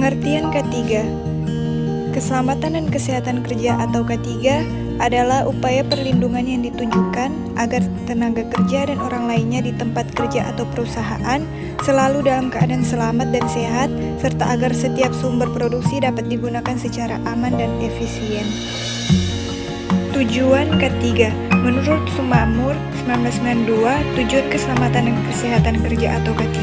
Pengertian K3. Keselamatan dan kesehatan kerja atau K3 adalah upaya perlindungan yang ditunjukkan agar tenaga kerja dan orang lainnya di tempat kerja atau perusahaan selalu dalam keadaan selamat dan sehat, serta agar setiap sumber produksi dapat digunakan secara aman dan efisien. Tujuan K3. Menurut Sumakmur 1992, tujuan keselamatan dan kesehatan kerja atau K3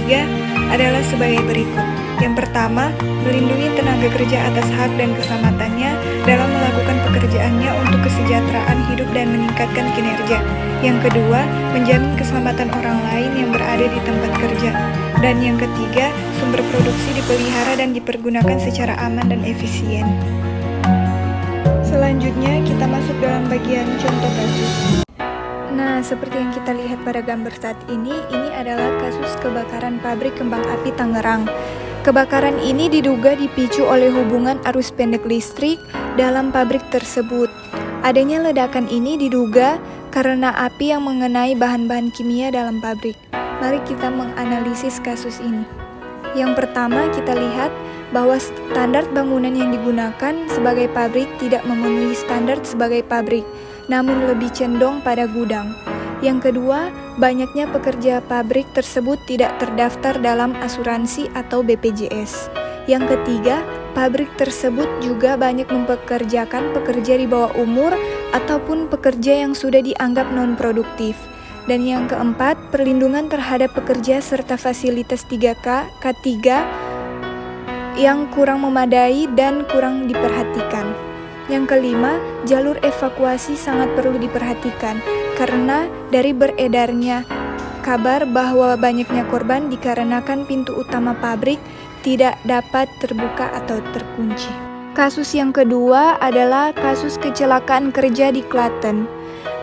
adalah sebagai berikut. Yang pertama, melindungi tenaga kerja atas hak dan keselamatannya dalam melakukan pekerjaannya untuk kesejahteraan hidup dan meningkatkan kinerja. Yang kedua, menjamin keselamatan orang lain yang berada di tempat kerja. Dan yang ketiga, sumber produksi dipelihara dan dipergunakan secara aman dan efisien. Selanjutnya, kita masuk dalam bagian contoh kasus. Nah, seperti yang kita lihat pada gambar saat ini adalah kasus kebakaran pabrik kembang api Tangerang. Kebakaran ini diduga dipicu oleh hubungan arus pendek listrik dalam pabrik tersebut. Adanya ledakan ini diduga karena api yang mengenai bahan-bahan kimia dalam pabrik. Mari kita menganalisis kasus ini. Yang pertama, kita lihat bahwa standar bangunan yang digunakan sebagai pabrik tidak memenuhi standar sebagai pabrik, namun lebih condong pada gudang. Yang kedua, banyaknya pekerja pabrik tersebut tidak terdaftar dalam asuransi atau BPJS. Yang ketiga, pabrik tersebut juga banyak mempekerjakan pekerja di bawah umur ataupun pekerja yang sudah dianggap non-produktif. Dan yang keempat, perlindungan terhadap pekerja serta fasilitas 3K, K3 yang kurang memadai dan kurang diperhatikan. Yang kelima, jalur evakuasi sangat perlu diperhatikan karena dari beredarnya kabar bahwa banyaknya korban dikarenakan pintu utama pabrik tidak dapat terbuka atau terkunci. Kasus yang kedua adalah kasus kecelakaan kerja di Klaten.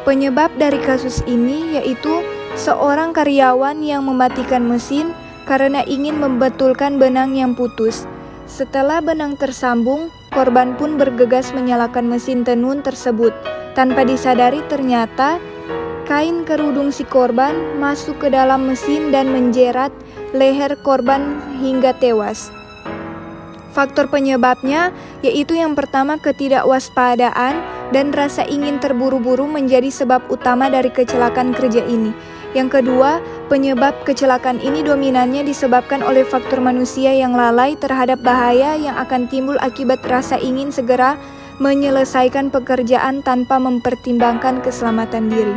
Penyebab dari kasus ini yaitu seorang karyawan yang mematikan mesin karena ingin membetulkan benang yang putus. Setelah benang tersambung, korban pun bergegas menyalakan mesin tenun tersebut. Tanpa disadari ternyata kain kerudung si korban masuk ke dalam mesin dan menjerat leher korban hingga tewas. Faktor penyebabnya yaitu yang pertama ketidakwaspadaan dan rasa ingin terburu-buru menjadi sebab utama dari kecelakaan kerja ini. Yang kedua, penyebab kecelakaan ini dominannya disebabkan oleh faktor manusia yang lalai terhadap bahaya yang akan timbul akibat rasa ingin segera menyelesaikan pekerjaan tanpa mempertimbangkan keselamatan diri.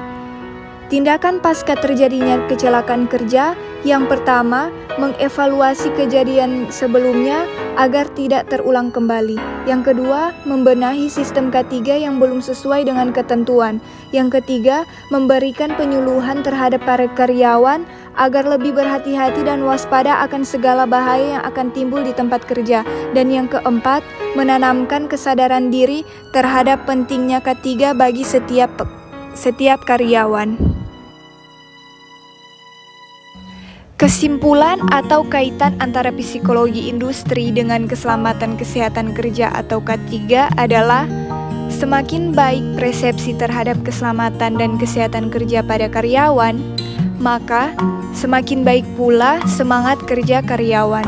Tindakan pasca terjadinya kecelakaan kerja, yang pertama, mengevaluasi kejadian sebelumnya agar tidak terulang kembali. Yang kedua, membenahi sistem K3 yang belum sesuai dengan ketentuan. Yang ketiga, memberikan penyuluhan terhadap para karyawan agar lebih berhati-hati dan waspada akan segala bahaya yang akan timbul di tempat kerja. Dan yang keempat, menanamkan kesadaran diri terhadap pentingnya K3 bagi setiap karyawan. Kesimpulan atau kaitan antara psikologi industri dengan keselamatan kesehatan kerja atau K3 adalah semakin baik persepsi terhadap keselamatan dan kesehatan kerja pada karyawan, maka semakin baik pula semangat kerja karyawan.